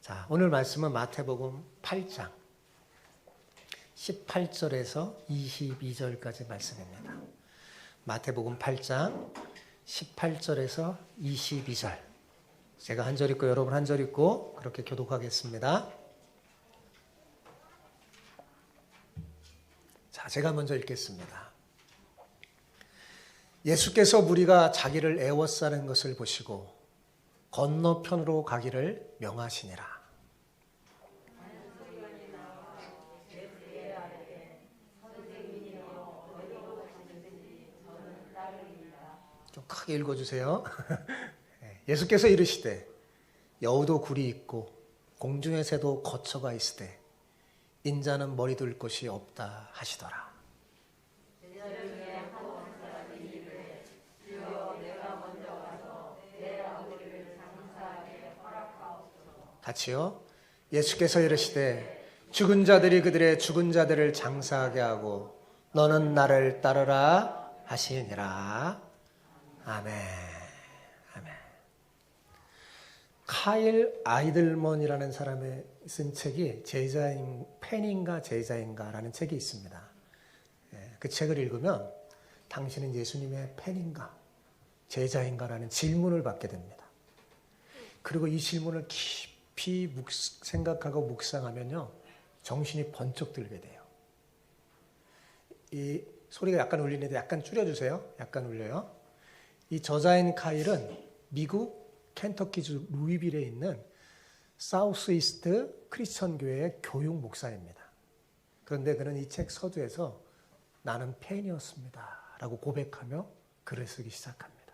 자, 오늘 말씀은 마태복음 8장 18절에서 22절까지 말씀입니다. 마태복음 8장 18절에서 22절. 제가 한 절 읽고 여러분 한 절 읽고 그렇게 교독하겠습니다. 자, 제가 먼저 읽겠습니다. 예수께서 무리가 자기를 애워싸는 것을 보시고 건너편으로 가기를 명하시니라. 좀 크게 읽어주세요. 예수께서 이르시되 여우도 굴이 있고 공중의 새도 거처가 있으되 인자는 머리 둘 곳이 없다 하시더라. 같이요. 예수께서 이르시되 죽은 자들이 그들의 죽은 자들을 장사하게 하고 너는 나를 따르라 하시니라. 아멘. 아멘. 카일 아이들먼이라는 사람의 쓴 책이 팬인가 제자인가라는 책이 있습니다. 그 책을 읽으면 당신은 예수님의 팬인가 제자인가라는 질문을 받게 됩니다. 그리고 이 질문을 깊이 생각하고 묵상하면요 정신이 번쩍 들게 돼요. 이 소리가 약간 울리는데 약간 줄여주세요. 약간 울려요. 이 저자인 카일은 미국 켄터키주 루이빌에 있는 사우스 이스트 크리스천 교회의 교육 목사입니다. 그런데 그는 이 책 서두에서 나는 팬이었습니다 라고 고백하며 글을 쓰기 시작합니다.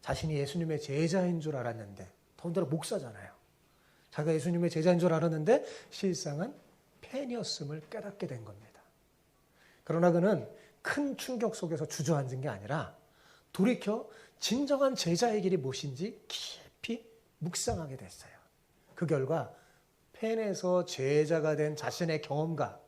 자신이 예수님의 제자인 줄 알았는데, 더군다나 목사잖아요. 자기가 예수님의 제자인 줄 알았는데 실상은 팬이었음을 깨닫게 된 겁니다. 그러나 그는 큰 충격 속에서 주저앉은 게 아니라 돌이켜 진정한 제자의 길이 무엇인지 깊이 묵상하게 됐어요. 그 결과 팬에서 제자가 된 자신의 경험과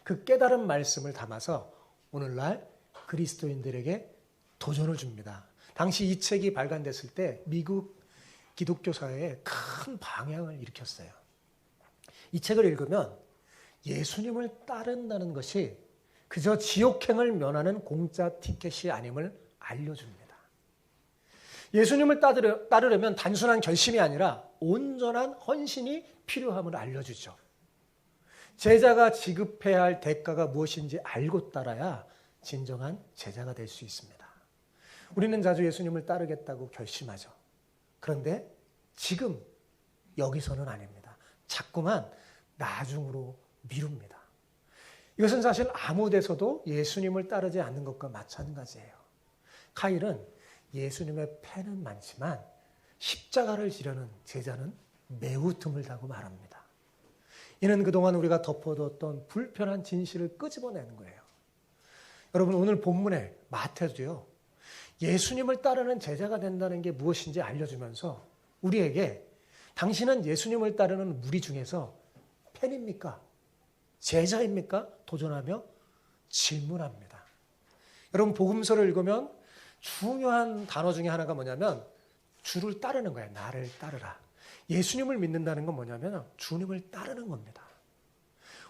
그 깨달은 말씀을 담아서 오늘날 그리스도인들에게 도전을 줍니다. 당시 이 책이 발간됐을 때 미국 기독교 사회에 큰 방향을 일으켰어요. 이 책을 읽으면 예수님을 따른다는 것이 그저 지옥행을 면하는 공짜 티켓이 아님을 알려줍니다. 예수님을 따르려면 단순한 결심이 아니라 온전한 헌신이 필요함을 알려주죠. 제자가 지급해야 할 대가가 무엇인지 알고 따라야 진정한 제자가 될 수 있습니다. 우리는 자주 예수님을 따르겠다고 결심하죠. 그런데 지금 여기서는 아닙니다. 자꾸만 나중으로 미룹니다. 이것은 사실 아무 데서도 예수님을 따르지 않는 것과 마찬가지예요. 카일은 예수님의 팬은 많지만 십자가를 지려는 제자는 매우 드물다고 말합니다. 이는 그동안 우리가 덮어뒀던 불편한 진실을 끄집어내는 거예요. 여러분 오늘 본문에 마태도요. 예수님을 따르는 제자가 된다는 게 무엇인지 알려주면서 우리에게 당신은 예수님을 따르는 무리 중에서 팬입니까? 제자입니까? 도전하며 질문합니다. 여러분 복음서를 읽으면 중요한 단어 중에 하나가 뭐냐면 주를 따르는 거예요. 나를 따르라. 예수님을 믿는다는 건 뭐냐면 주님을 따르는 겁니다.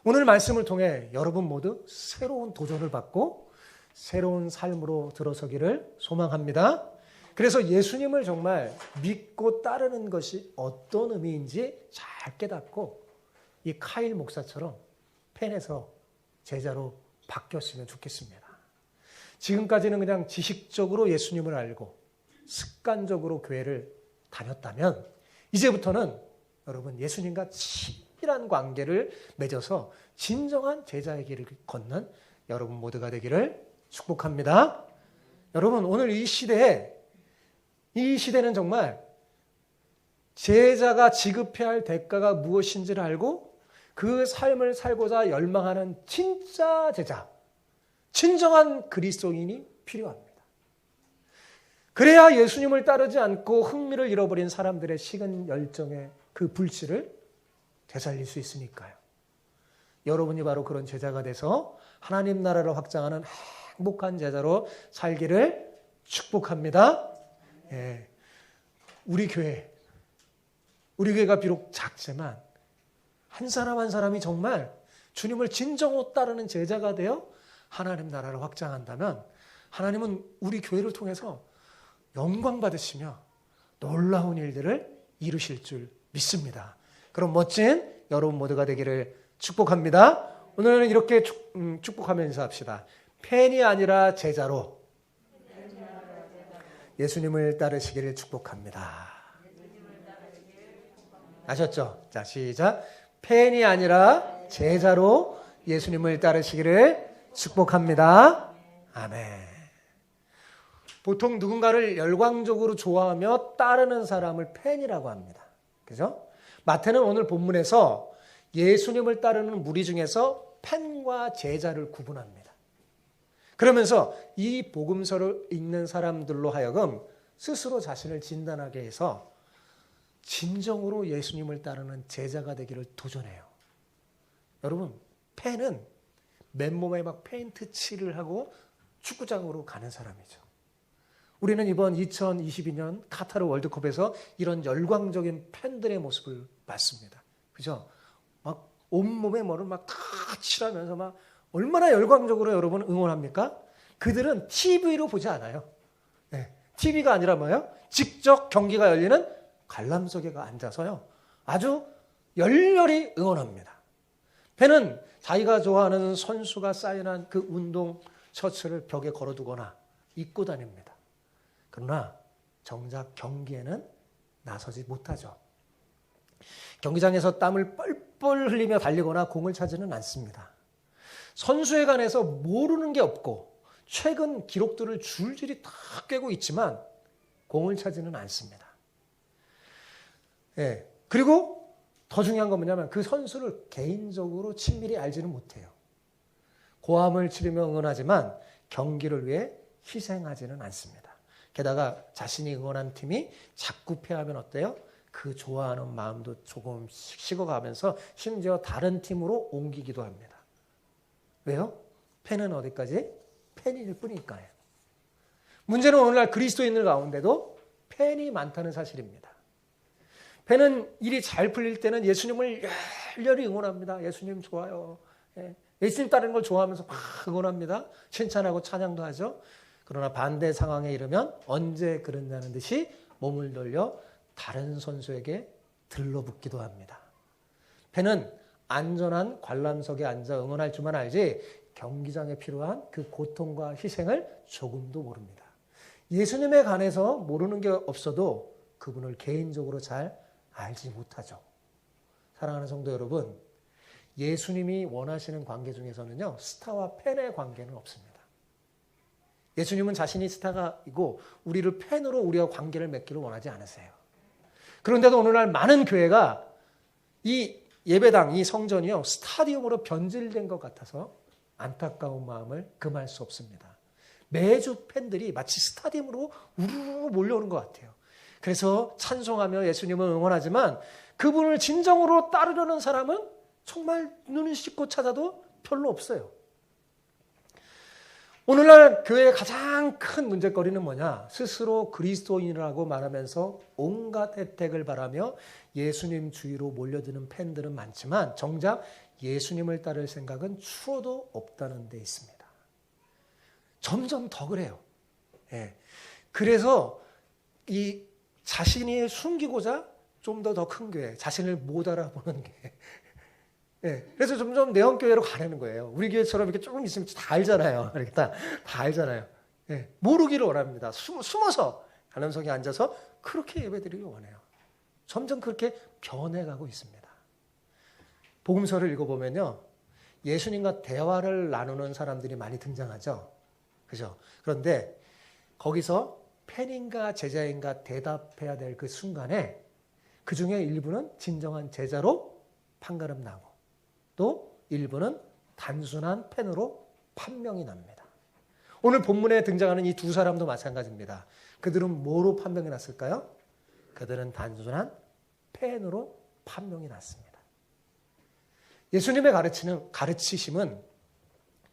오늘 말씀을 통해 여러분 모두 새로운 도전을 받고 새로운 삶으로 들어서기를 소망합니다. 그래서 예수님을 정말 믿고 따르는 것이 어떤 의미인지 잘 깨닫고 이 카일 목사처럼 팬에서 제자로 바뀌었으면 좋겠습니다. 지금까지는 그냥 지식적으로 예수님을 알고 습관적으로 교회를 다녔다면 이제부터는 여러분 예수님과 친밀한 관계를 맺어서 진정한 제자의 길을 걷는 여러분 모두가 되기를 축복합니다. 여러분 오늘 이 시대는 정말 제자가 지급해야 할 대가가 무엇인지를 알고 그 삶을 살고자 열망하는 진짜 제자, 진정한 그리스도인이 필요합니다. 그래야 예수님을 따르지 않고 흥미를 잃어버린 사람들의 식은 열정의 그 불씨를 되살릴 수 있으니까요. 여러분이 바로 그런 제자가 돼서 하나님 나라를 확장하는 행복한 제자로 살기를 축복합니다. 우리 교회 우리 교회가 비록 작지만 한 사람 한 사람이 정말 주님을 진정으로 따르는 제자가 되어 하나님 나라를 확장한다면 하나님은 우리 교회를 통해서 영광 받으시며 놀라운 일들을 이루실 줄 믿습니다. 그럼 멋진 여러분 모두가 되기를 축복합니다. 오늘은 이렇게 축복하며 인사합시다. 팬이 아니라 제자로 예수님을 따르시기를 축복합니다. 아셨죠? 자, 시작. 팬이 아니라 제자로 예수님을 따르시기를 축복합니다. 아멘. 보통 누군가를 열광적으로 좋아하며 따르는 사람을 팬이라고 합니다. 그죠? 마태는 오늘 본문에서 예수님을 따르는 무리 중에서 팬과 제자를 구분합니다. 그러면서 이 복음서를 읽는 사람들로 하여금 스스로 자신을 진단하게 해서 진정으로 예수님을 따르는 제자가 되기를 도전해요. 여러분, 팬은 맨몸에 막 페인트 칠을 하고 축구장으로 가는 사람이죠. 우리는 이번 2022년 카타르 월드컵에서 이런 열광적인 팬들의 모습을 봤습니다. 그죠? 막 온몸에 뭐를 막 다 칠하면서 막 얼마나 열광적으로 여러분 응원합니까? 그들은 TV로 보지 않아요. 네, TV가 아니라 뭐예요? 직접 경기가 열리는 관람석에 앉아서요. 아주 열렬히 응원합니다. 팬은 자기가 좋아하는 선수가 사인한 그 운동 셔츠를 벽에 걸어두거나 입고 다닙니다. 그러나 정작 경기에는 나서지 못하죠. 경기장에서 땀을 뻘뻘 흘리며 달리거나 공을 차지는 않습니다. 선수에 관해서 모르는 게 없고 최근 기록들을 줄줄이 다 꿰고 있지만 공을 차지는 않습니다. 예, 그리고 더 중요한 건 뭐냐면 그 선수를 개인적으로 친밀히 알지는 못해요. 고함을 치르며 응원하지만 경기를 위해 희생하지는 않습니다. 게다가 자신이 응원한 팀이 자꾸 패하면 어때요? 그 좋아하는 마음도 조금씩 식어가면서 심지어 다른 팀으로 옮기기도 합니다. 왜요? 팬은 어디까지? 팬일 뿐이니까요. 문제는 오늘날 그리스도인들 가운데도 팬이 많다는 사실입니다. 팬은 일이 잘 풀릴 때는 예수님을 열렬히 응원합니다. 예수님 좋아요. 예수님 따르는 걸 좋아하면서 막 응원합니다. 칭찬하고 찬양도 하죠. 그러나 반대 상황에 이르면 언제 그랬냐는 듯이 몸을 돌려 다른 선수에게 들러붙기도 합니다. 팬은 안전한 관람석에 앉아 응원할 줄만 알지 경기장에 필요한 그 고통과 희생을 조금도 모릅니다. 예수님에 관해서 모르는 게 없어도 그분을 개인적으로 잘 알지 못하죠. 사랑하는 성도 여러분, 예수님이 원하시는 관계 중에서는요, 스타와 팬의 관계는 없습니다. 예수님은 자신이 스타가이고 우리를 팬으로 우리와 관계를 맺기를 원하지 않으세요. 그런데도 오늘날 많은 교회가 이 예배당, 이 성전이요, 스타디움으로 변질된 것 같아서 안타까운 마음을 금할 수 없습니다. 매주 팬들이 마치 스타디움으로 우르르 몰려오는 것 같아요. 그래서 찬송하며 예수님을 응원하지만 그분을 진정으로 따르려는 사람은 정말 눈을 씻고 찾아도 별로 없어요. 오늘날 교회의 가장 큰 문제거리는 뭐냐? 스스로 그리스도인이라고 말하면서 온갖 혜택을 바라며 예수님 주위로 몰려드는 팬들은 많지만 정작 예수님을 따를 생각은 추호도 없다는 데 있습니다. 점점 더 그래요. 예. 그래서 이 자신이 숨기고자 좀 더 큰 교회, 자신을 못 알아보는 게 예, 그래서 점점 내원교회로 가려는 거예요. 우리 교회처럼 이렇게 조금 있으면 다 알잖아요. 이렇게 다 알잖아요. 예, 모르기를 원합니다. 숨어서 관람석에 앉아서 그렇게 예배드리기 원해요. 점점 그렇게 변해가고 있습니다. 복음서를 읽어보면요, 예수님과 대화를 나누는 사람들이 많이 등장하죠. 그죠? 그런데 거기서 팬인가 제자인가 대답해야 될 그 순간에 그 중에 일부는 진정한 제자로 판가름 나고 또 일부는 단순한 팬으로 판명이 납니다. 오늘 본문에 등장하는 이 두 사람도 마찬가지입니다. 그들은 뭐로 판명이 났을까요? 그들은 단순한 팬으로 판명이 났습니다. 예수님의 가르치심은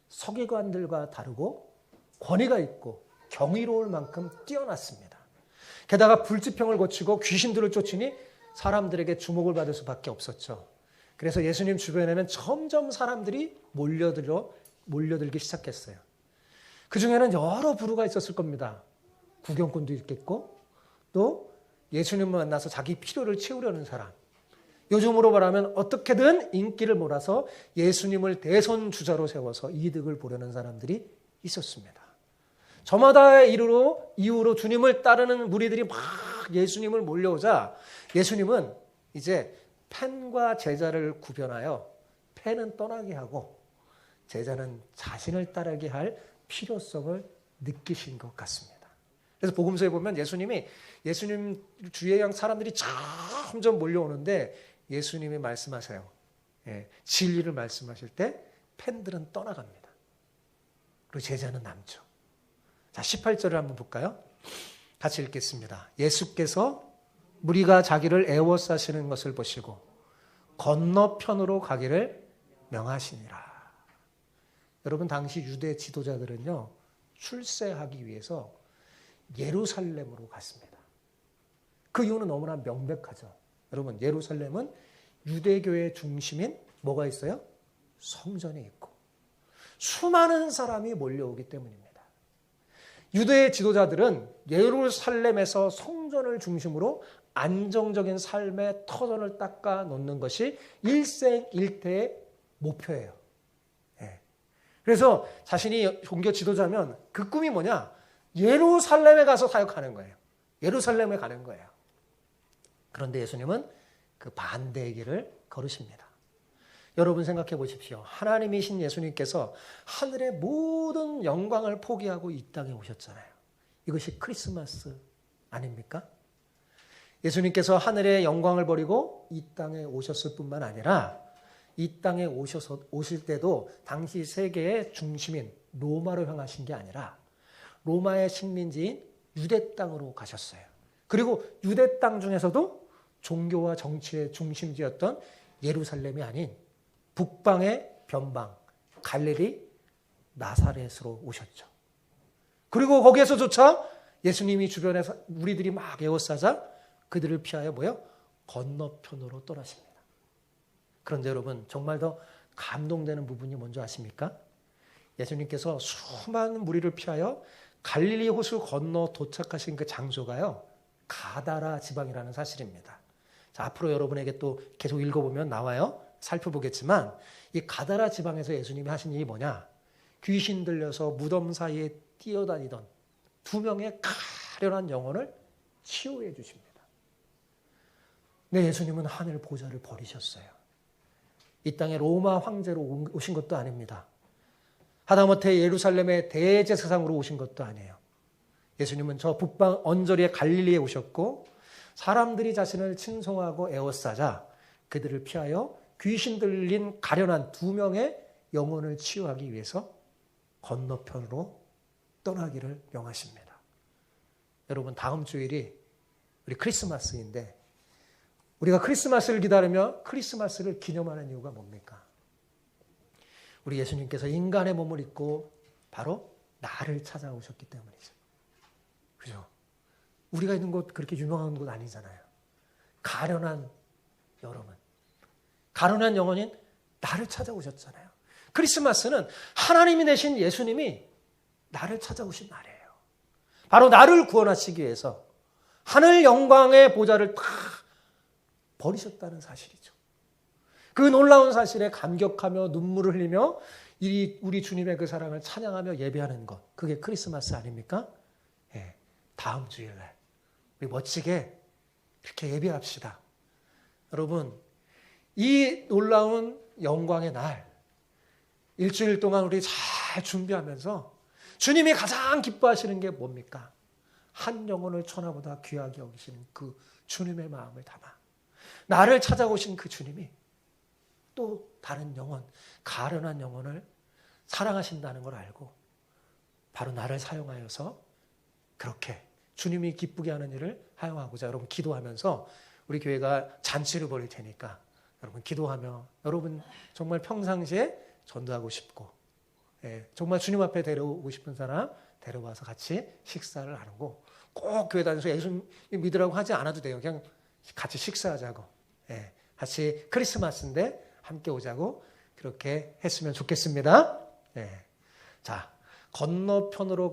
서기관들과 다르고 권위가 있고 경이로울 만큼 뛰어났습니다. 게다가 불지평을 거치고 귀신들을 쫓으니 사람들에게 주목을 받을 수밖에 없었죠. 그래서 예수님 주변에는 점점 사람들이 몰려들기 시작했어요. 그 중에는 여러 부류가 있었을 겁니다. 구경꾼도 있겠고, 또 예수님을 만나서 자기 필요를 채우려는 사람, 요즘으로 말하면 어떻게든 인기를 몰아서 예수님을 대선 주자로 세워서 이득을 보려는 사람들이 있었습니다. 저마다의 이유로 주님을 따르는 무리들이 막 예수님을 몰려오자 예수님은 이제 팬과 제자를 구별하여 팬은 떠나게 하고 제자는 자신을 따르게 할 필요성을 느끼신 것 같습니다. 그래서 복음서에 보면 예수님 주위에 사람들이 점점 몰려오는데 예수님이 말씀하세요. 진리를 말씀하실 때 팬들은 떠나갑니다. 그리고 제자는 남죠. 자, 18절을 한번 볼까요? 같이 읽겠습니다. 예수께서 무리가 자기를 애워싸시는 것을 보시고 건너편으로 가기를 명하시니라. 여러분, 당시 유대 지도자들은요, 출세하기 위해서 예루살렘으로 갔습니다. 그 이유는 너무나 명백하죠. 여러분, 예루살렘은 유대교의 중심인 뭐가 있어요? 성전이 있고 수많은 사람이 몰려오기 때문입니다. 유대의 지도자들은 예루살렘에서 성전을 중심으로 안정적인 삶의 터전을 닦아 놓는 것이 일생일대의 목표예요. 그래서 자신이 종교 지도자면 그 꿈이 뭐냐? 예루살렘에 가서 사역하는 거예요. 예루살렘에 가는 거예요. 그런데 예수님은 그 반대의 길을 걸으십니다. 여러분 생각해 보십시오. 하나님이신 예수님께서 하늘의 모든 영광을 포기하고 이 땅에 오셨잖아요. 이것이 크리스마스 아닙니까? 예수님께서 하늘의 영광을 버리고 이 땅에 오셨을 뿐만 아니라 이 땅에 오실 때도 당시 세계의 중심인 로마로 향하신 게 아니라 로마의 식민지인 유대 땅으로 가셨어요. 그리고 유대 땅 중에서도 종교와 정치의 중심지였던 예루살렘이 아닌 북방의 변방 갈릴리 나사렛으로 오셨죠. 그리고 거기에서조차 예수님이 주변에서 무리들이 막 에워싸자 그들을 피하여 건너편으로 떠나십니다. 그런데 여러분, 정말 더 감동되는 부분이 뭔지 아십니까? 예수님께서 수많은 무리를 피하여 갈릴리 호수 건너 도착하신 그 장소가요, 가다라 지방이라는 사실입니다. 자, 앞으로 여러분에게 또 계속 읽어보면 나와요. 살펴보겠지만 이 가다라 지방에서 예수님이 하신 일이 뭐냐? 귀신 들려서 무덤 사이에 뛰어다니던 2명의 가련한 영혼을 치유해 주십니다. 네, 예수님은 하늘 보좌를 버리셨어요. 이 땅에 로마 황제로 오신 것도 아닙니다. 하다못해 예루살렘의 대제사장으로 오신 것도 아니에요. 예수님은 저 북방 언저리의 갈릴리에 오셨고 사람들이 자신을 칭송하고 에워싸자 그들을 피하여 귀신 들린 가련한 2명의 영혼을 치유하기 위해서 건너편으로 떠나기를 명하십니다. 여러분, 다음 주일이 우리 크리스마스인데 우리가 크리스마스를 기다리며 크리스마스를 기념하는 이유가 뭡니까? 우리 예수님께서 인간의 몸을 입고 바로 나를 찾아오셨기 때문이죠. 그죠? 우리가 있는 곳 그렇게 유명한 곳 아니잖아요. 가련한 여러분, 가련한 영혼인 나를 찾아오셨잖아요. 크리스마스는 하나님이 되신 예수님이 나를 찾아오신 날이에요. 바로 나를 구원하시기 위해서 하늘 영광의 보좌를 다 버리셨다는 사실이죠. 그 놀라운 사실에 감격하며 눈물을 흘리며 우리 주님의 그 사랑을 찬양하며 예배하는 것, 그게 크리스마스 아닙니까? 예, 다음 주일날 우리 멋지게 그렇게 예배합시다. 여러분, 이 놀라운 영광의 날 일주일 동안 우리 잘 준비하면서 주님이 가장 기뻐하시는 게 뭡니까? 한 영혼을 천하보다 귀하게 여기시는 그 주님의 마음을 담아 나를 찾아오신 그 주님이 또 다른 영혼, 가련한 영혼을 사랑하신다는 걸 알고 바로 나를 사용하여서 그렇게 주님이 기쁘게 하는 일을 사용하고자 여러분 기도하면서 우리 교회가 잔치를 벌일 테니까 여러분 기도하며 여러분 정말 평상시에 전도하고 싶고 정말 주님 앞에 데려오고 싶은 사람 데려와서 같이 식사를 하고 꼭 교회 다녀서 예수 믿으라고 하지 않아도 돼요. 그냥 같이 식사하자고, 같이 크리스마스인데 함께 오자고 그렇게 했으면 좋겠습니다. 자, 건너편으로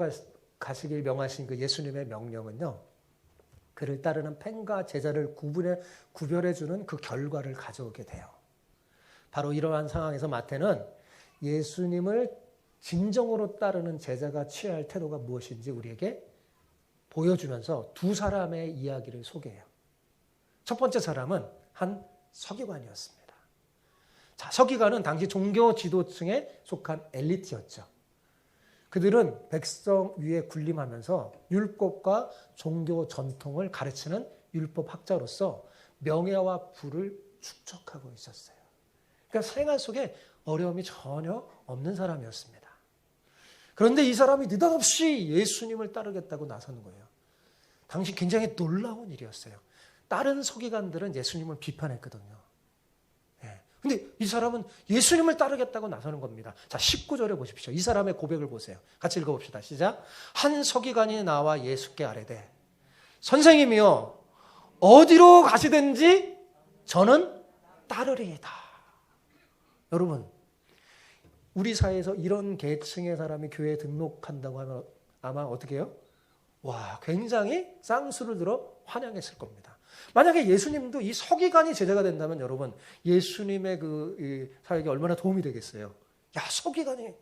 가시길 명하신 그 예수님의 명령은요, 그를 따르는 팬과 제자를 구별해주는 그 결과를 가져오게 돼요. 바로 이러한 상황에서 마태는 예수님을 진정으로 따르는 제자가 취해야 할 태도가 무엇인지 우리에게 보여주면서 두 사람의 이야기를 소개해요. 첫 번째 사람은 한 서기관이었습니다. 자, 서기관은 당시 종교 지도층에 속한 엘리트였죠. 그들은 백성 위에 군림하면서 율법과 종교 전통을 가르치는 율법학자로서 명예와 부를 축적하고 있었어요. 그러니까 생활 속에 어려움이 전혀 없는 사람이었습니다. 그런데 이 사람이 느닷없이 예수님을 따르겠다고 나서는 거예요. 당시 굉장히 놀라운 일이었어요. 다른 서기관들은 예수님을 비판했거든요. 근데 이 사람은 예수님을 따르겠다고 나서는 겁니다. 자, 19절에 보십시오. 이 사람의 고백을 보세요. 같이 읽어봅시다. 시작. 한 서기관이 나와 예수께 아뢰되 선생님이여 어디로 가시든지 저는 따르리이다. 여러분, 우리 사회에서 이런 계층의 사람이 교회에 등록한다고 하면 아마 어떻게 해요? 와, 굉장히 쌍수를 들어 환영했을 겁니다. 만약에 예수님도 이 서기관이 제자가 된다면 여러분, 예수님의 그 사역에 얼마나 도움이 되겠어요? 야, 서기관이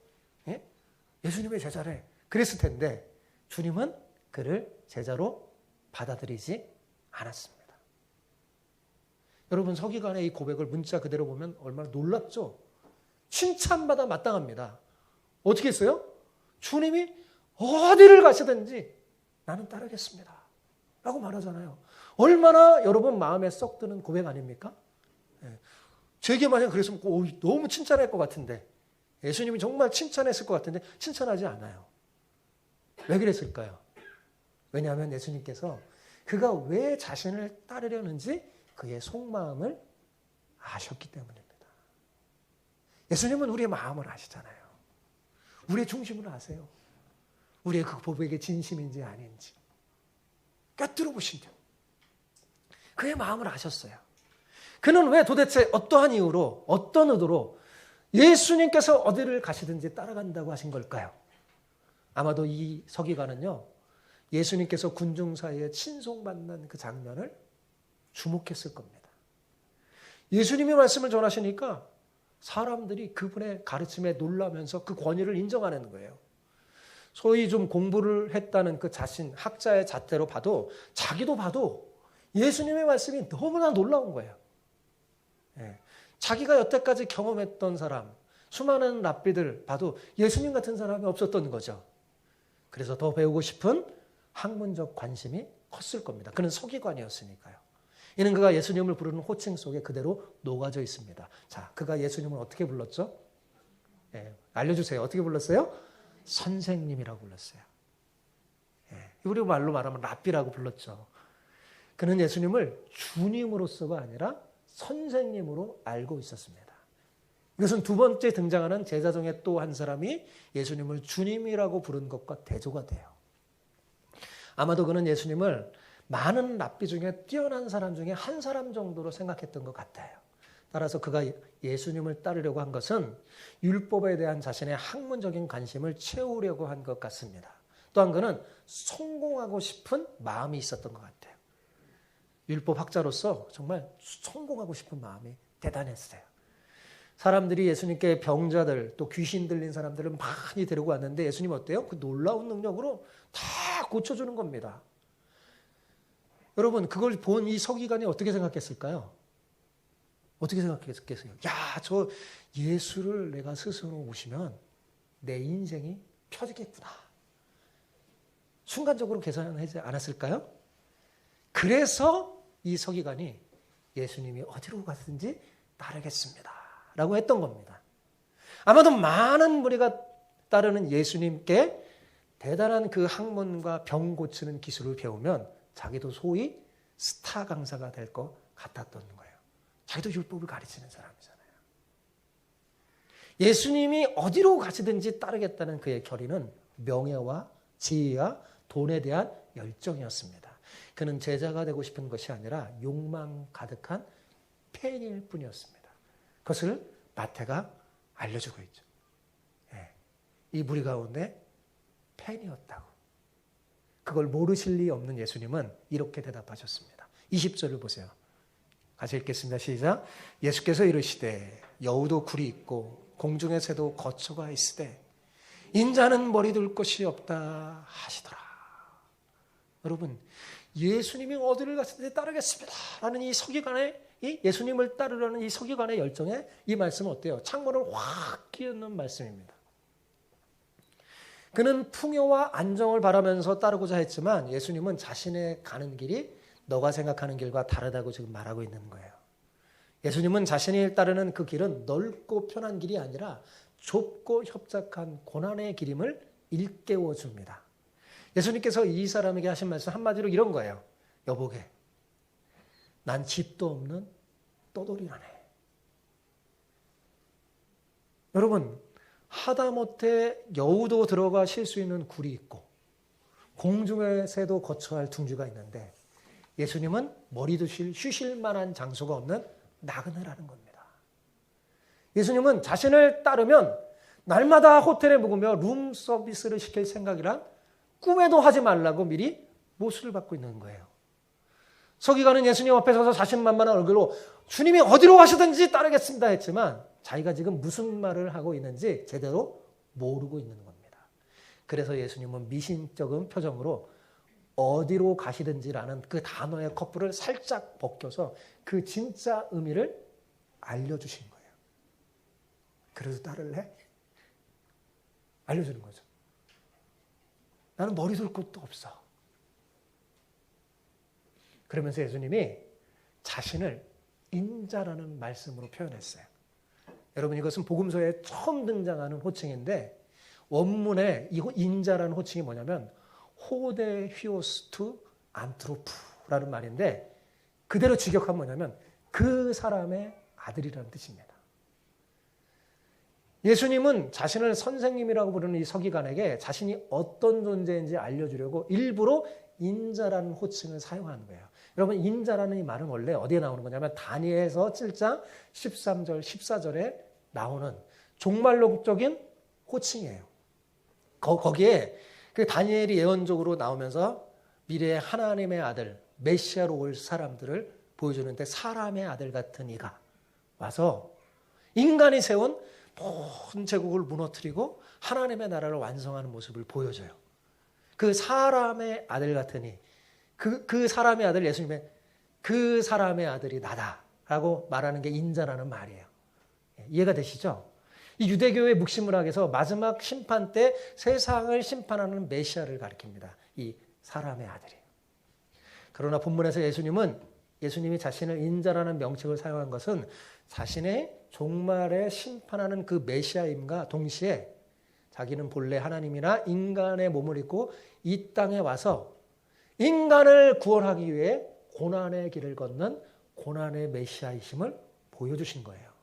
예수님의 제자래. 그랬을 텐데 주님은 그를 제자로 받아들이지 않았습니다. 여러분, 서기관의 이 고백을 문자 그대로 보면 얼마나 놀랍죠? 칭찬받아 마땅합니다. 어떻게 했어요? 주님이 어디를 가시든지 나는 따르겠습니다. 라고 말하잖아요. 얼마나 여러분 마음에 썩 드는 고백 아닙니까? 제게 만약 그랬으면 너무 칭찬할 것 같은데, 예수님이 정말 칭찬했을 것 같은데 칭찬하지 않아요. 왜 그랬을까요? 왜냐하면 예수님께서 그가 왜 자신을 따르려는지 그의 속마음을 아셨기 때문입니다. 예수님은 우리의 마음을 아시잖아요. 우리의 중심을 아세요. 우리의 그 고백이 진심인지 아닌지 꿰뚫어 보신대요. 그의 마음을 아셨어요. 그는 왜 도대체 어떠한 이유로, 어떤 의도로 예수님께서 어디를 가시든지 따라간다고 하신 걸까요? 아마도 이 서기관은요, 예수님께서 군중 사이에 친송받는 그 장면을 주목했을 겁니다. 예수님이 말씀을 전하시니까 사람들이 그분의 가르침에 놀라면서 그 권위를 인정하는 거예요. 소위 좀 공부를 했다는 그 자신, 학자의 잣대로 봐도, 자기도 봐도 예수님의 말씀이 너무나 놀라운 거예요. 자기가 여태까지 경험했던 사람, 수많은 랍비들 봐도 예수님 같은 사람이 없었던 거죠. 그래서 더 배우고 싶은 학문적 관심이 컸을 겁니다. 그는 서기관이었으니까요. 이는 그가 예수님을 부르는 호칭 속에 그대로 녹아져 있습니다. 자, 그가 예수님을 어떻게 불렀죠? 알려주세요. 어떻게 불렀어요? 선생님이라고 불렀어요. 우리 말로 말하면 랍비라고 불렀죠. 그는 예수님을 주님으로서가 아니라 선생님으로 알고 있었습니다. 이것은 두 번째 등장하는 제자 중에 또 한 사람이 예수님을 주님이라고 부른 것과 대조가 돼요. 아마도 그는 예수님을 많은 랍비 중에 뛰어난 사람 중에 한 사람 정도로 생각했던 것 같아요. 따라서 그가 예수님을 따르려고 한 것은 율법에 대한 자신의 학문적인 관심을 채우려고 한 것 같습니다. 또한 그는 성공하고 싶은 마음이 있었던 것 같아요. 율법학자로서 정말 성공하고 싶은 마음이 대단했어요. 사람들이 예수님께 병자들, 또 귀신 들린 사람들을 많이 데리고 왔는데 예수님 어때요? 그 놀라운 능력으로 다 고쳐주는 겁니다. 여러분, 그걸 본 이 서기관이 어떻게 생각했을까요? 어떻게 생각했겠어요? 야, 저 예수를 내가 스스로 모시면 내 인생이 펴지겠구나. 순간적으로 계산하지 않았을까요? 그래서 이 서기관이 예수님이 어디로 가든지 따르겠습니다. 라고 했던 겁니다. 아마도 많은 무리가 따르는 예수님께 대단한 그 학문과 병 고치는 기술을 배우면 자기도 소위 스타 강사가 될 것 같았던 거예요. 자기도 율법을 가르치는 사람이잖아요. 예수님이 어디로 가시든지 따르겠다는 그의 결의는 명예와 지위와 돈에 대한 열정이었습니다. 그는 제자가 되고 싶은 것이 아니라 욕망 가득한 팬일 뿐이었습니다. 그것을 마태가 알려주고 있죠. 이 무리 가운데 팬이었다고. 그걸 모르실 리 없는 예수님은 이렇게 대답하셨습니다. 20절을 보세요. 같이 읽겠습니다. 시작. 예수께서 이르시되 여우도 굴이 있고 공중의 새도 거처가 있으되 인자는 머리 둘 곳이 없다 하시더라. 여러분, 예수님이 어디를 갔든지 따르겠습니다 라는 이 서기관의, 이 예수님을 따르려는 이 서기관의 열정에 이 말씀은 어때요? 창문을 확 끼얹는 말씀입니다. 그는 풍요와 안정을 바라면서 따르고자 했지만 예수님은 자신의 가는 길이 너가 생각하는 길과 다르다고 지금 말하고 있는 거예요. 예수님은 자신이 따르는 그 길은 넓고 편한 길이 아니라 좁고 협착한 고난의 길임을 일깨워 줍니다. 예수님께서 이 사람에게 하신 말씀 한마디로 이런 거예요. 여보게, 난 집도 없는 떠돌이라네. 여러분, 하다못해 여우도 들어가 쉴 수 있는 굴이 있고 공중의 새도 거처할 둥지가 있는데 예수님은 머리도 쉬실 만한 장소가 없는 나그네라는 겁니다. 예수님은 자신을 따르면 날마다 호텔에 묵으며 룸 서비스를 시킬 생각이란 꿈에도 하지 말라고 미리 모수를 받고 있는 거예요. 서기관은 예수님 앞에 서서 자신만만한 얼굴로 주님이 어디로 가시든지 따르겠습니다 했지만 자기가 지금 무슨 말을 하고 있는지 제대로 모르고 있는 겁니다. 그래서 예수님은 미신적인 표정으로 어디로 가시든지라는 그 단어의 커플을 살짝 벗겨서 그 진짜 의미를 알려주신 거예요. 그래도 따를래? 알려주는 거죠. 나는 머리 둘 곳도 없어. 그러면서 예수님이 자신을 인자라는 말씀으로 표현했어요. 여러분, 이것은 복음서에 처음 등장하는 호칭인데 원문에 이 인자라는 호칭이 뭐냐면 호데 휘오스투 안트로프라는 말인데 그대로 직역하면 뭐냐면 그 사람의 아들이라는 뜻입니다. 예수님은 자신을 선생님이라고 부르는 이 서기관에게 자신이 어떤 존재인지 알려주려고 일부러 인자라는 호칭을 사용하는 거예요. 여러분, 인자라는 이 말은 원래 어디에 나오는 거냐면 다니엘서 7장 13절, 14절에 나오는 종말론적인 호칭이에요. 거기에 그 다니엘이 예언적으로 나오면서 미래의 하나님의 아들, 메시아로 올 사람들을 보여주는데 사람의 아들 같은 이가 와서 인간이 세운 모든 제국을 무너뜨리고 하나님의 나라를 완성하는 모습을 보여줘요. 그 사람의 아들 같은 이, 그 사람의 아들 예수님의 그 사람의 아들이 나다라고 말하는 게 인자라는 말이에요. 이해가 되시죠? 이 유대교의 묵시문학에서 마지막 심판 때 세상을 심판하는 메시아를 가리킵니다. 이 사람의 아들이. 그러나 본문에서 예수님이 자신을 인자라는 명칭을 사용한 것은 자신의 종말에 심판하는 그 메시아임과 동시에 자기는 본래 하나님이나 인간의 몸을 입고 이 땅에 와서 인간을 구원하기 위해 고난의 길을 걷는 고난의 메시아이심을 보여주신 거예요.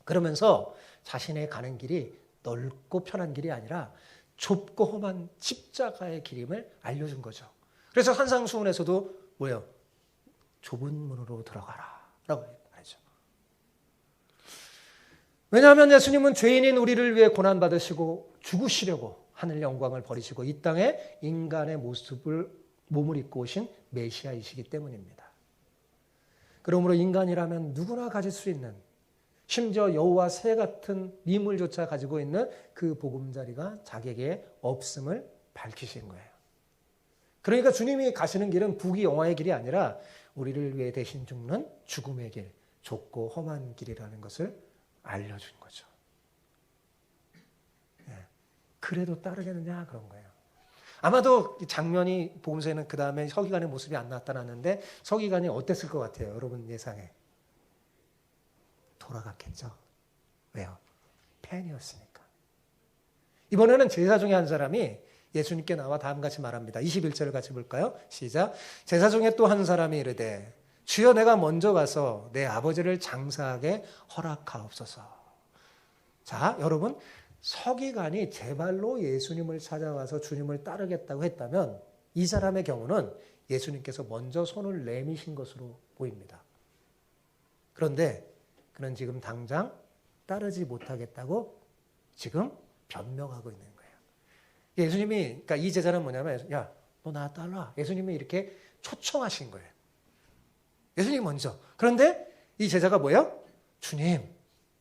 그러면서 자신의 가는 길이 넓고 편한 길이 아니라 좁고 험한 십자가의 길임을 알려준 거죠. 그래서 산상수훈에서도 뭐예요? 좁은 문으로 들어가라 라고 말하죠. 왜냐하면 예수님은 죄인인 우리를 위해 고난받으시고 죽으시려고 하늘 영광을 버리시고 이 땅에 인간의 몸을 입고 오신 메시아이시기 때문입니다. 그러므로 인간이라면 누구나 가질 수 있는 심지어 여우와 새 같은 미물조차 가지고 있는 그 보금자리가 자기에게 없음을 밝히신 거예요. 그러니까 주님이 가시는 길은 부귀영화의 길이 아니라 우리를 위해 대신 죽는 죽음의 길, 좁고 험한 길이라는 것을 알려준 거죠. 그래도 따르겠느냐 그런 거예요. 아마도 장면이 복음서에는 그 다음에 서기관의 모습이 안 나타났는데 서기관이 어땠을 것 같아요? 여러분 예상에. 돌아갔겠죠. 왜요? 팬이었으니까. 이번에는 제사 중에 한 사람이 예수님께 나와 다음같이 말합니다. 21절을 같이 볼까요? 시작. 제사 중에 또 한 사람이 이르되 주여 내가 먼저 가서 내 아버지를 장사하게 허락하옵소서. 자, 여러분 서기관이 제발로 예수님을 찾아와서 주님을 따르겠다고 했다면 이 사람의 경우는 예수님께서 먼저 손을 내미신 것으로 보입니다. 그런데 그는 지금 당장 따르지 못하겠다고 지금 변명하고 있는 거예요. 예수님이, 그러니까 이 제자는 뭐냐면, 야, 너 나 따라. 예수님이 이렇게 초청하신 거예요. 예수님이 먼저. 그런데 이 제자가 뭐예요? 주님,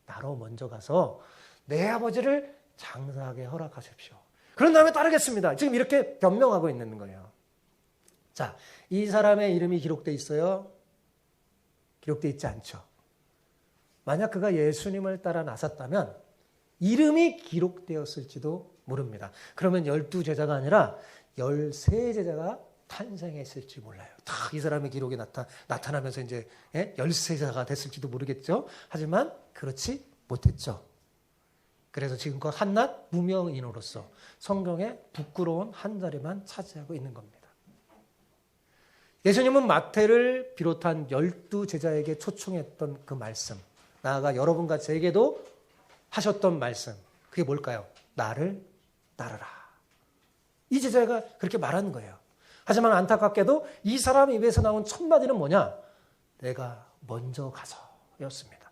나로 먼저 가서 내 아버지를 장사하게 허락하십시오. 그런 다음에 따르겠습니다. 지금 이렇게 변명하고 있는 거예요. 자, 이 사람의 이름이 기록되어 있어요? 기록되어 있지 않죠. 만약 그가 예수님을 따라 나섰다면 이름이 기록되었을지도 모릅니다. 그러면 12제자가 아니라 13제자가 탄생했을지 몰라요. 다 이 사람의 기록이 나타나면서 이제 13제자가 됐을지도 모르겠죠. 하지만 그렇지 못했죠. 그래서 지금껏 한낱 무명인으로서 성경에 부끄러운 한 자리만 차지하고 있는 겁니다. 예수님은 마태를 비롯한 12제자에게 초청했던 그 말씀, 나아가 여러분과 제게도 하셨던 말씀, 그게 뭘까요? 나를 따르라. 이 제자가 그렇게 말하는 거예요. 하지만 안타깝게도 이 사람 입에서 나온 첫 마디는 뭐냐? 내가 먼저 가서였습니다.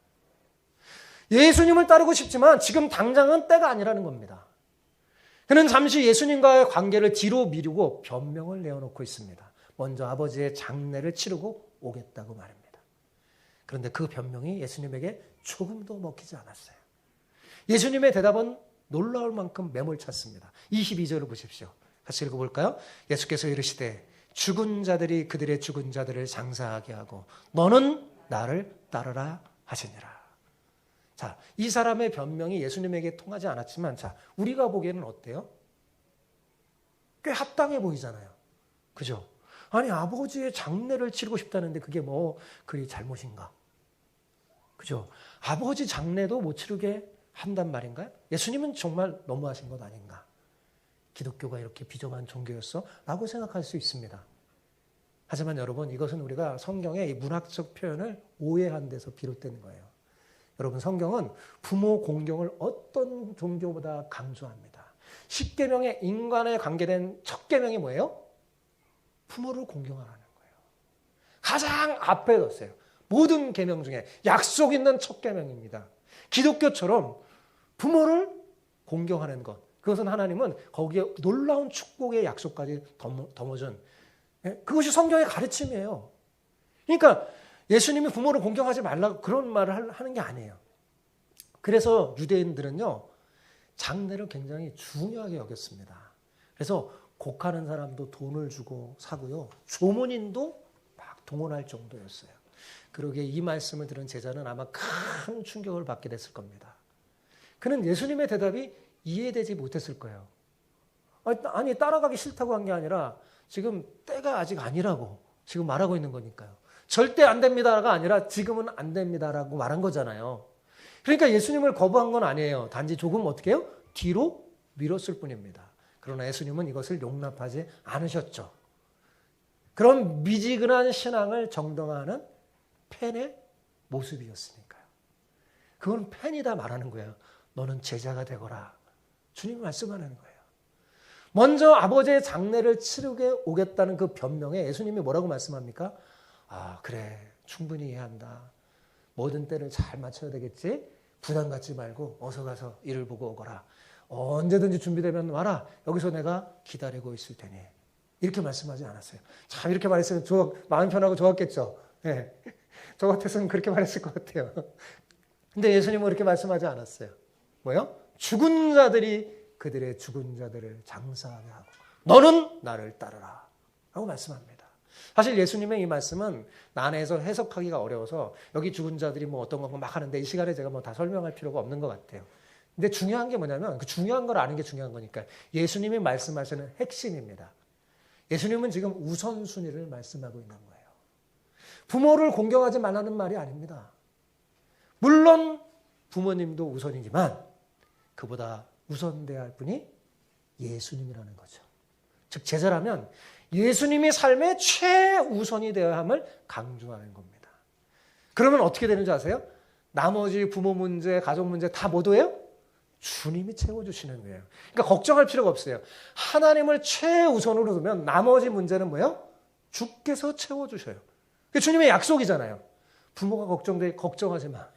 예수님을 따르고 싶지만 지금 당장은 때가 아니라는 겁니다. 그는 잠시 예수님과의 관계를 뒤로 미루고 변명을 내어놓고 있습니다. 먼저 아버지의 장례를 치르고 오겠다고 말입니다. 그런데 그 변명이 예수님에게 조금도 먹히지 않았어요. 예수님의 대답은 놀라울 만큼 매몰찼습니다. 22절을 보십시오. 같이 읽어볼까요? 예수께서 이르시되 죽은 자들이 그들의 죽은 자들을 장사하게 하고 너는 나를 따르라 하시니라. 자, 이 사람의 변명이 예수님에게 통하지 않았지만, 자, 우리가 보기에는 어때요? 꽤 합당해 보이잖아요. 그죠? 아니, 아버지의 장례를 치르고 싶다는데 그게 뭐 그리 잘못인가? 그죠? 아버지 장례도 못 치르게 한단 말인가요? 예수님은 정말 너무하신 것 아닌가? 기독교가 이렇게 비정한 종교였어? 라고 생각할 수 있습니다. 하지만 여러분, 이것은 우리가 성경의 이 문학적 표현을 오해한 데서 비롯된 거예요. 여러분, 성경은 부모 공경을 어떤 종교보다 강조합니다. 10계명의 인간에 관계된 첫 계명이 뭐예요? 부모를 공경하라는 거예요. 가장 앞에 뒀어요. 모든 계명 중에 약속 있는 첫 계명입니다. 기독교처럼 부모를 공경하는 것, 그것은 하나님은 거기에 놀라운 축복의 약속까지 덤어준 그것이 성경의 가르침이에요. 그러니까 예수님이 부모를 공경하지 말라고 그런 말을 하는 게 아니에요. 그래서 유대인들은요, 장례를 굉장히 중요하게 여겼습니다. 그래서 곡하는 사람도 돈을 주고 사고요, 조문인도 막 동원할 정도였어요. 그러기에 이 말씀을 들은 제자는 아마 큰 충격을 받게 됐을 겁니다. 그는 예수님의 대답이 이해되지 못했을 거예요. 아니, 따라가기 싫다고 한 게 아니라 지금 때가 아직 아니라고 지금 말하고 있는 거니까요. 절대 안 됩니다가 아니라 지금은 안 됩니다라고 말한 거잖아요. 그러니까 예수님을 거부한 건 아니에요. 단지 조금 어떻게 해요? 뒤로 밀었을 뿐입니다. 그러나 예수님은 이것을 용납하지 않으셨죠. 그런 미지근한 신앙을 정당화하는 팬의 모습이었으니까요. 그건 팬이다 말하는 거예요. 너는 제자가 되거라. 주님이 말씀하는 거예요. 먼저 아버지의 장례를 치르게 오겠다는 그 변명에 예수님이 뭐라고 말씀합니까? 아, 그래. 충분히 이해한다. 모든 때를 잘 맞춰야 되겠지? 부담 갖지 말고 어서 가서 일을 보고 오거라. 언제든지 준비되면 와라. 여기서 내가 기다리고 있을 테니. 이렇게 말씀하지 않았어요. 참, 이렇게 말했으면 마음 편하고 좋았겠죠. 네. 저 같았으면 그렇게 말했을 것 같아요. 근데 예수님은 그렇게 말씀하지 않았어요. 뭐요? 죽은 자들이 그들의 죽은 자들을 장사하게 하고 너는 나를 따르라 라고 말씀합니다. 사실 예수님의 이 말씀은 난해해서 해석하기가 어려워서 여기 죽은 자들이 뭐 어떤 거 막 하는데 이 시간에 제가 뭐 다 설명할 필요가 없는 것 같아요. 근데 중요한 게 뭐냐면 그 중요한 걸 아는 게 중요한 거니까 예수님이 말씀하시는 핵심입니다. 예수님은 지금 우선순위를 말씀하고 있는 거예요. 부모를 공경하지 말라는 말이 아닙니다. 물론 부모님도 우선이지만 그보다 우선돼야 할 분이 예수님이라는 거죠. 즉 제자라면 예수님이 삶의 최우선이 되어야 함을 강조하는 겁니다. 그러면 어떻게 되는지 아세요? 나머지 부모 문제, 가족 문제 다 뭐도예요? 주님이 채워주시는 거예요. 그러니까 걱정할 필요가 없어요. 하나님을 최우선으로 두면 나머지 문제는 뭐예요? 주께서 채워주셔요. 그게 주님의 약속이잖아요. 부모가 걱정하지 마.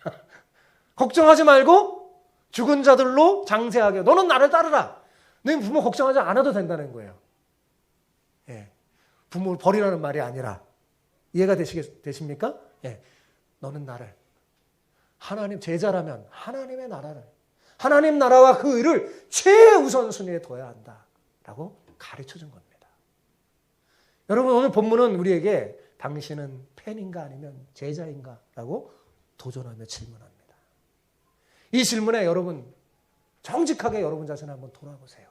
걱정하지 말고 죽은 자들로 장세하게 너는 나를 따르라. 너희 부모 걱정하지 않아도 된다는 거예요. 예. 부모를 버리라는 말이 아니라 이해가 되십니까? 예. 너는 나를 하나님 제자라면 하나님의 나라를 하나님 나라와 그 의를 최우선순위에 둬야 한다라고 가르쳐준 겁니다. 여러분 오늘 본문은 우리에게 당신은 팬인가 아니면 제자인가? 라고 도전하며 질문합니다. 이 질문에 여러분 정직하게 여러분 자신을 한번 돌아보세요.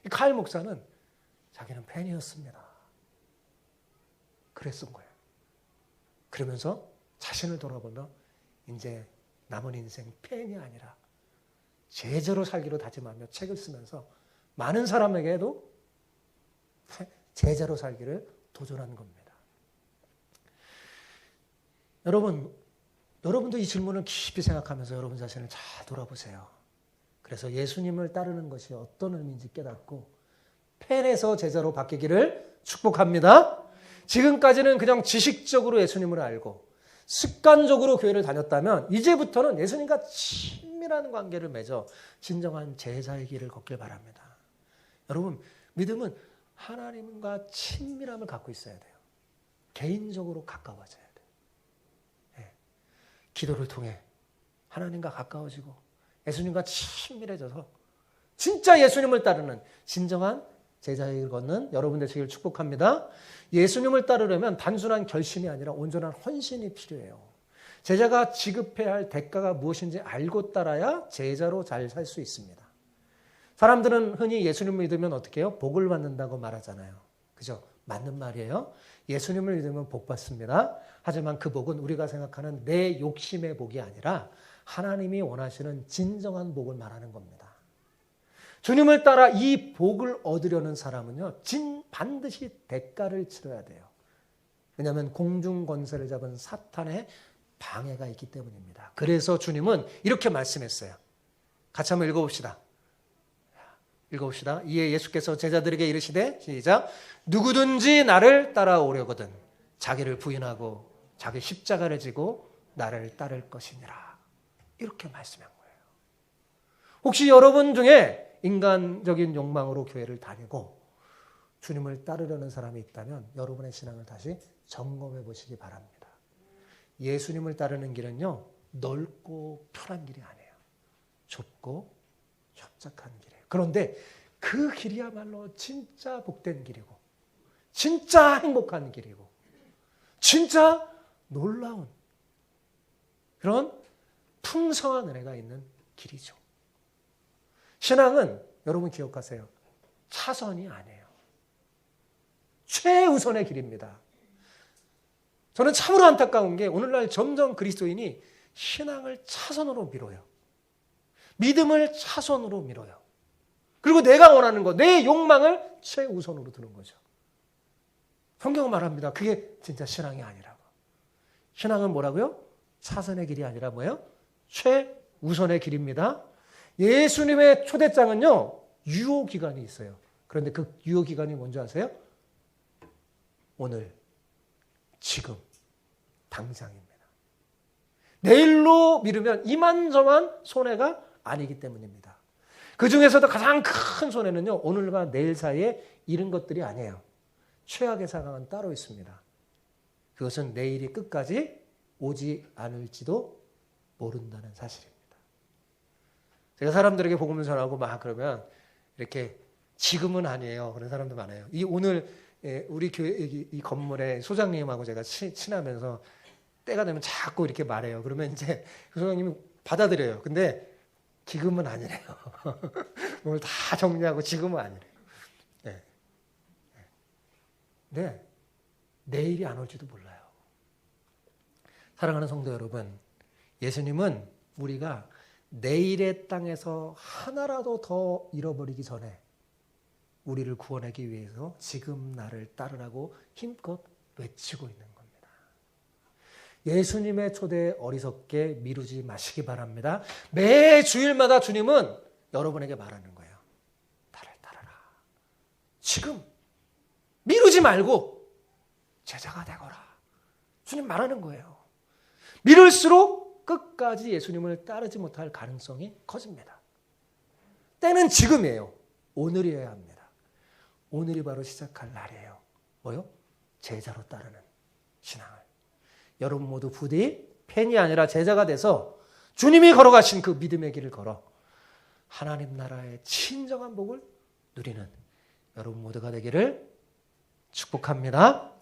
이 카일 목사는 자기는 팬이었습니다. 그랬던 거예요. 그러면서 자신을 돌아보며 이제 남은 인생 팬이 아니라 제자로 살기로 다짐하며 책을 쓰면서 많은 사람에게도 제자로 살기를 도전한 겁니다. 여러분도 이 질문을 깊이 생각하면서 여러분 자신을 잘 돌아보세요. 그래서 예수님을 따르는 것이 어떤 의미인지 깨닫고 팬에서 제자로 바뀌기를 축복합니다. 지금까지는 그냥 지식적으로 예수님을 알고 습관적으로 교회를 다녔다면 이제부터는 예수님과 친밀한 관계를 맺어 진정한 제자의 길을 걷길 바랍니다. 여러분 믿음은 하나님과 친밀함을 갖고 있어야 돼요. 개인적으로 가까워져야 돼요. 네. 기도를 통해 하나님과 가까워지고 예수님과 친밀해져서 진짜 예수님을 따르는 진정한 제자의 길을 걷는 여러분 되시기를 축복합니다. 예수님을 따르려면 단순한 결심이 아니라 온전한 헌신이 필요해요. 제자가 지급해야 할 대가가 무엇인지 알고 따라야 제자로 잘 살 수 있습니다. 사람들은 흔히 예수님을 믿으면 어떻게 해요? 복을 받는다고 말하잖아요. 그죠? 맞는 말이에요. 예수님을 믿으면 복 받습니다. 하지만 그 복은 우리가 생각하는 내 욕심의 복이 아니라 하나님이 원하시는 진정한 복을 말하는 겁니다. 주님을 따라 이 복을 얻으려는 사람은요, 반드시 대가를 치러야 돼요. 왜냐하면 공중 권세를 잡은 사탄의 방해가 있기 때문입니다. 그래서 주님은 이렇게 말씀했어요. 같이 한번 읽어봅시다. 이에 예수께서 제자들에게 이르시되 시작. 누구든지 나를 따라오려거든 자기를 부인하고 자기 십자가를 지고 나를 따를 것이니라. 이렇게 말씀한 거예요. 혹시 여러분 중에 인간적인 욕망으로 교회를 다니고 주님을 따르려는 사람이 있다면 여러분의 신앙을 다시 점검해 보시기 바랍니다. 예수님을 따르는 길은요, 넓고 편한 길이 아니에요. 좁고 협착한 길이에요. 그런데 그 길이야말로 진짜 복된 길이고 진짜 행복한 길이고 진짜 놀라운 그런 풍성한 은혜가 있는 길이죠. 신앙은 여러분 기억하세요. 차선이 아니에요. 최우선의 길입니다. 저는 참으로 안타까운 게 오늘날 점점 그리스도인이 신앙을 차선으로 미뤄요. 믿음을 차선으로 미뤄요. 그리고 내가 원하는 것, 내 욕망을 최우선으로 두는 거죠. 성경은 말합니다. 그게 진짜 신앙이 아니라고. 신앙은 뭐라고요? 차선의 길이 아니라 뭐예요? 최우선의 길입니다. 예수님의 초대장은요, 유효기간이 있어요. 그런데 그 유효기간이 뭔지 아세요? 오늘, 지금, 당장입니다. 내일로 미루면 이만저만 손해가 아니기 때문입니다. 그 중에서도 가장 큰 손해는요, 오늘과 내일 사이에 이른 것들이 아니에요. 최악의 상황은 따로 있습니다. 그것은 내일이 끝까지 오지 않을지도 모른다는 사실입니다. 제가 사람들에게 복음을 전하고 막 그러면 이렇게 지금은 아니에요. 그런 사람도 많아요. 오늘 우리 교회 이 건물의 소장님하고 제가 친하면서 때가 되면 자꾸 이렇게 말해요. 그러면 이제 그 소장님이 받아들여요. 근데 지금은 아니래요. 오늘 다 정리하고 지금은 아니래요. 네. 네. 내일이 안 올지도 몰라요. 사랑하는 성도 여러분, 예수님은 우리가 내일의 땅에서 하나라도 더 잃어버리기 전에 우리를 구원하기 위해서 지금 나를 따르라고 힘껏 외치고 있는 겁니다. 예수님의 초대에 어리석게 미루지 마시기 바랍니다. 매 주일마다 주님은 여러분에게 말하는 거예요. 나를 따르라. 지금 미루지 말고 제자가 되거라. 주님 말하는 거예요. 미룰수록 끝까지 예수님을 따르지 못할 가능성이 커집니다. 때는 지금이에요. 오늘이어야 합니다. 오늘이 바로 시작할 날이에요. 뭐요? 제자로 따르는 신앙을. 여러분 모두 부디 팬이 아니라 제자가 돼서 주님이 걸어가신 그 믿음의 길을 걸어 하나님 나라의 친정한 복을 누리는 여러분 모두가 되기를 축복합니다.